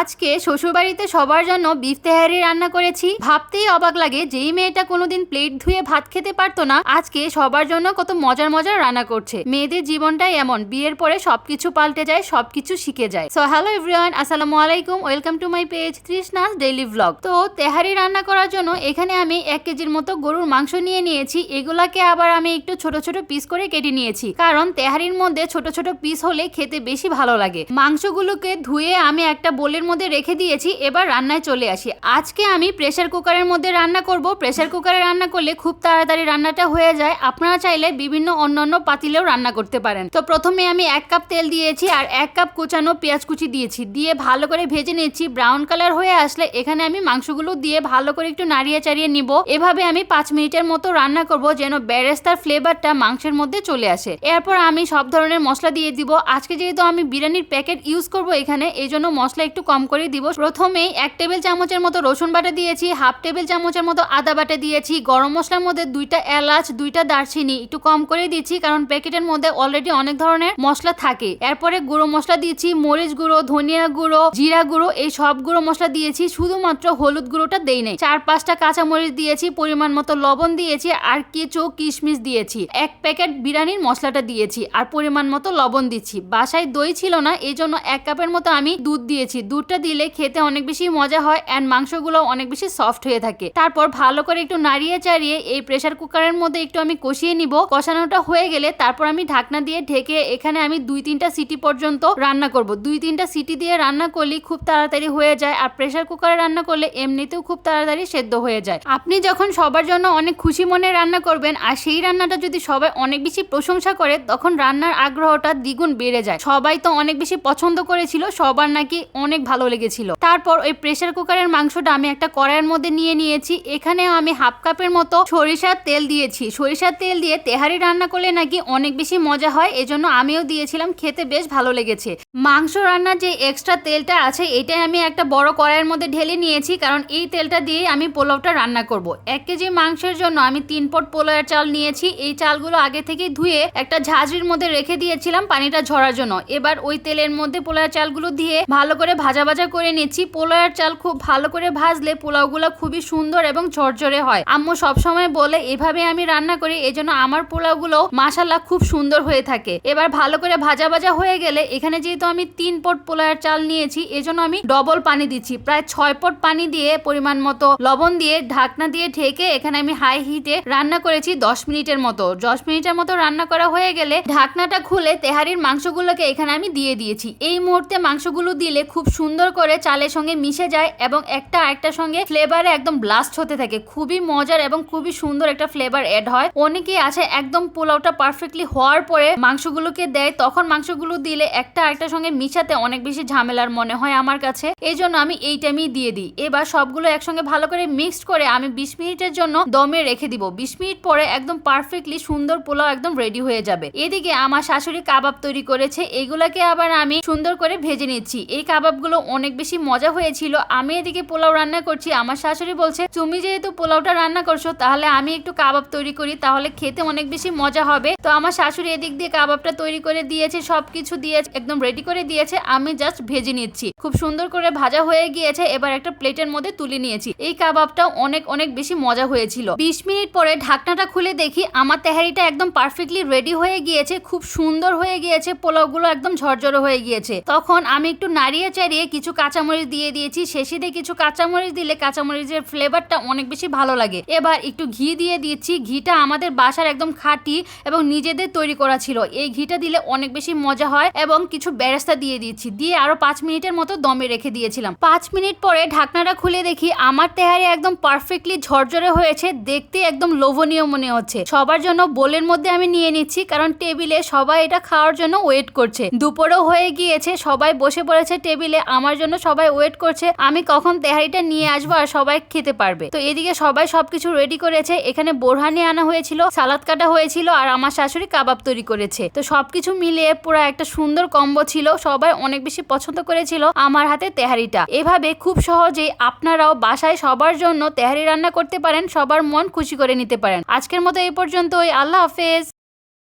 আজকে শ্বশুরবাড়িতে সবার জন্য বিফ তেহারি রান্না করেছি। ভাবতেই অবাক লাগে, যেই মেয়েটা কোনোদিন প্লেট ধুয়ে ভাত খেতে পারতো না, আজকে সবার জন্য কত মজার মজার রান্না করছে। মেয়েদের জীবনটাই এমন, বিয়ের পরে সবকিছু পাল্টে যায়, সবকিছু শিখে যায়। সো হ্যালো এভরিওয়ান, আসসালামু আলাইকুম, welcome to my page Trishna's daily blog. তো তেহারি রান্না করার জন্য এখানে আমি 1 কেজির মতো গরুর মাংস নিয়ে নিয়েছি। এগুলাকে আবার আমি একটু ছোট ছোট পিস করে কেটে নিয়েছি, কারণ তেহারির মধ্যে ছোট ছোট পিস হলে খেতে বেশি ভালো লাগে। মাংসগুলোকে ধুয়ে আমি একটা বোলের মধ্যে রেখে দিয়েছি। এবার রান্নায় চলে আসি। আজকে আমি প্রেসার কুকারের মধ্যে রান্না করব। প্রেসার কুকারে রান্না করলে খুব তাড়াতাড়ি রান্নাটা হয়ে যায়। আপনারা চাইলে বিভিন্ন অন্যান্য পাতিলেও রান্না করতে পারেন। তো প্রথমে আমি 1 কাপ তেল দিয়েছি আর 1 কাপ কুচানো পেঁয়াজ কুচি দিয়েছি, দিয়ে ভালো করে ভেজে নিচ্ছি। ব্রাউন কালার হয়ে আসলে এখানে আমি মাংসগুলো দিয়ে ভালো করে একটু নাড়িয়ে চাড়িয়ে নিব। এভাবে আমি 5 মিনিটের মতো রান্না করব, যেন বেরেস্তার ফ্লেভারটা মাংসের মধ্যে চলে আসে। এরপর আমি সব ধরনের মশলা দিয়ে দিব। আজকে যেহেতু আমি বিরিয়ানির প্যাকেট ইউজ করব এখানে, এই জন্য মশলা একটু কম করে দিব। প্রথমে 1 টেবিল চামচের মতো রসুন বাটা দিয়েছি, 1/2 টেবিল চামচের মতো আদা বাটা দিয়েছি। গরম মশলার মধ্যে 2টা এলাচ, 2টা দারচিনি একটু কম করে দিচ্ছি, কারণ প্যাকেটের মধ্যে অলরেডি অনেক ধরনের মশলা থাকে। এরপরে গুঁড়ো মশলা দিচ্ছি, মরিচ গুঁড়ো, ধনিয়া গুঁড়ো, জিরা গুঁড়ো, এই সব গুঁড়ো মশলা দিয়েছি। শুধুমাত্র হলুদ গুঁড়োটা দেই নাই। 4-5টা কাঁচামরিচ দিয়েছি, পরিমাণ মতো লবণ দিয়েছি, আর কিছু কিশমিশ দিয়েছি। 1 প্যাকেট বিরিয়ানির মশলাটা দিয়েছি, আর পরিমাণ মতো লবণ দিচ্ছি। বাসায় দই ছিল না, এই জন্য 1 কাপের মতো আমি দুধ দিয়েছি। দুধটা দিলে খেতে অনেক বেশি মজা হয়, এন্ড মাংসগুলো অনেক বেশি সফট হয়ে থাকে। তারপর ভালো করে একটু নাড়িয়ে চাড়িয়ে এই প্রেসার কুকারের মধ্যে একটু আমি কষিয়ে নিব। কষানোটা হয়ে গেলে তারপর আমি ঢাকনা দিয়ে ঢেকে এখানে আমি 2-3টা সিটি পর্যন্ত রান্না করব। 2-3টা সিটি দিয়ে রান্না করলে খুব তাড়াতাড়ি হয়ে যায়, আর প্রেসার কুকারে রান্না করলে এমনিতেও খুব তাড়াতাড়ি সেদ্ধ হয়ে যায়। আপনি যখন সবার জন্য অনেক খুশি মনে রান্না করবেন, আর সেই রান্নাটা যদি সবাই অনেক বেশি প্রশংসা করে, তখন রান্নার আগ্রহটা দ্বিগুণ বেড়ে যায়। সবাই তো অনেক বেশি পছন্দ করেছিল, সবার নাকি অনেক ভালো লেগেছিল। তারপর ওই প্রেসার কুকারের মাংসটা আমি একটা কড়াইয়ের মধ্যে নিয়ে নিয়েছি। এখানেও আমি 1/2 কাপের মতো সরিষার তেল দিয়েছি। সরিষার তেল দিয়ে তেহারি রান্না করলে নাকি অনেক বেশি মজা হয়, এজন্য আমিও দিয়েছিলাম, খেতে বেশ ভালো লেগেছে। মাংস রান্নার যে এক্সট্রা তেলটা আছে, এটাই আমি একটা বড় কড়াইয়ের মধ্যে ঢেলে নিয়েছি, কারণ এই তেলটা দিয়ে আমি পোলাওটা রান্না করব। 1 কেজি মাংসের জন্য আমি 3 পট পোলাওয়ের চাল নিয়েছি। এই চালগুলো আগে থেকে ধুয়ে একটা ঝাঁঝরির মধ্যে রেখে দিয়েছিলাম পানিটা ঝরার জন্য। এবার ওই তেলের মধ্যে পোলাওয়ের চালগুলো দিয়ে ভালো করে ভাজা ভাজা করে নিচ্ছি। পোলাওয়ের চাল খুব ভালো করে ভাজলে পোলাওগুলো খুবই সুন্দর এবং ঝরঝরে হয়। আম্মু সবসময় বলে এভাবে আমি রান্না করি, এজন্য আমার পোলাওগুলো মাশাআল্লাহ খুব সুন্দর হয়ে থাকে। এবার ভালো করে ভাজা ভাজা হয়ে গেলে এখানে যেহেতু আমি 3 পট পোলাওয়ের চাল নিয়েছি, এজন্য আমি ডবল পানি দিচ্ছি। প্রায় 6 পট পানি দিয়ে পরিমাণ মতো লবণ দিয়ে ঢাকনা দিয়ে ঢেকে এখানে আমি হাই হিটে রান্না করেছি 10 মিনিটের মতো। 10 মিনিটের মতো রান্না করা হয়ে গেলে ঢাকনাটা খুলে তেহারির মাংসগুলোকে এখানে আমি দিয়ে দিয়েছি। এই মুহূর্তে মাংসগুলো দিলে খুব সুন্দর করে চালের সঙ্গে মিশে যায় এবং একটা আরেকটার সঙ্গে ফ্লেভারে একদম ব্লাস্ট হতে থাকে। খুবই মজার এবং খুবই সুন্দর একটা ফ্লেভার এড হয়। অনেকেই আছে একদম পোলাওটা পারফেক্টলি হওয়ার পরে মাংসগুলোকে দেয়, তখন মাংসগুলো দিলে একটা আরেকটার সঙ্গে মিশাতে অনেক বেশি ঝামেলার মনে হয় আমার কাছে, এই জন্য আমি এই টাইমেই দিয়ে দিই। এবার সবগুলো একসঙ্গে ভালো করে মিক্সড করে আমি 20 মিনিটের জন্য দমে রেখে দিব। 20 মিনিট পরে একদম পারফেক্টলি সুন্দর পোলাও একদম রেডি হয়ে যাবে। এদিকে আমার শাশুড়ি কাবাব তৈরি করেছে, এগুলাকে আবার আমি সুন্দর করে ভেজে নিচ্ছি। এই কাবাবগুলো অনেক বেশি মজা হয়েছিল। আমি এদিকে পোলাও রান্না করছি। আমার শাশুড়ি বলছে, তুমি যেহেতু পোলাওটা রান্না করছো, তাহলে আমি একটু কাবাব তৈরি করি, তাহলে খেতে অনেক বেশি মজা হবে। তো আমার শাশুড়ি এদিক দিয়ে কাবাবটা তৈরি করে দিয়েছে, সবকিছু দিয়ে একদম রেডি করে দিয়েছে। আমি জাস্ট ভেজে নিচ্ছি। খুব সুন্দর করে ভাজা হয়ে গিয়েছে। এবার একটা প্লেটের মধ্যে তুলে নিয়েছি। এই কাবাবটা অনেক অনেক বেশি মজা হয়েছিল। 20 মিনিট পরে ঢাকনাটা খুলে দেখি আমার তেহারিটা একদম পারফেক্টলি রেডি হয়ে গিয়েছে, খুব সুন্দর হয়ে গিয়েছে। পোলাওগুলো একদম ঝরঝরে হয়ে গিয়েছে। তখন আমি একটু নাড়িয়ে চাড়িয়ে কিছু কাঁচামরিচ দিয়ে দিয়েছি। শেষে দিয়ে কিছু কাঁচামরিচ দিলে কাঁচামরিচের ফ্লেভারটা অনেক বেশি ভালো লাগে। এবার একটু ঘি দিয়ে দিচ্ছি। ঘিটা আমাদের বাসার একদম খাঁটি এবং নিজেদের তৈরি করা ছিল। এই ঘিটা দিলে অনেক বেশি মজা হয়। এবং কিছু বেরেস্তা দিয়ে দিচ্ছি, দিয়ে আরো 5 মিনিটের মতো দমে রেখে দিয়েছিলাম। 5 মিনিট পরে ঢাকনাটা খুলে দেখি আমার তেহারি একদম পারফেক্টলি ঝরঝরে হয়েছে। দেখতে একদম লোভনীয় মনে হচ্ছে। সবার জন্য বোলের মধ্যে আমি নিয়ে নিচ্ছি, কারণ টেবিলে সবাই এটা খাওয়ার জন্য ওয়েট করছে। দুপুরও হয়ে গিয়েছে, সবাই বসে পড়েছে টেবিলে, আমার জন্য সবাই ওয়েট করছে আমি কখন তেহারিটা নিয়ে আসবো আর সবাই খেতে পারবে। তো এদিকে সবাই সবকিছু রেডি করেছে। এখানে বোরহানি আনা হয়েছিল, সালাদ কাটা হয়েছিল, আর আমার শাশুড়ি কাবাব তৈরি করেছে। তো সবকিছু মিলিয়ে পুরো একটা সুন্দর কম্বো ছিল। সবাই অনেক বেশি পছন্দ করেছিল আমার হাতে তেহারিটা। এভাবে খুব সহজেই আপনারাও বাসায় সবার জন্য তেহারি রান্না করতে পারেন, সবার মন খুশি করে নিতে পারেন। আজকের মতো এই পর্যন্তই। আল্লাহ হাফেজ।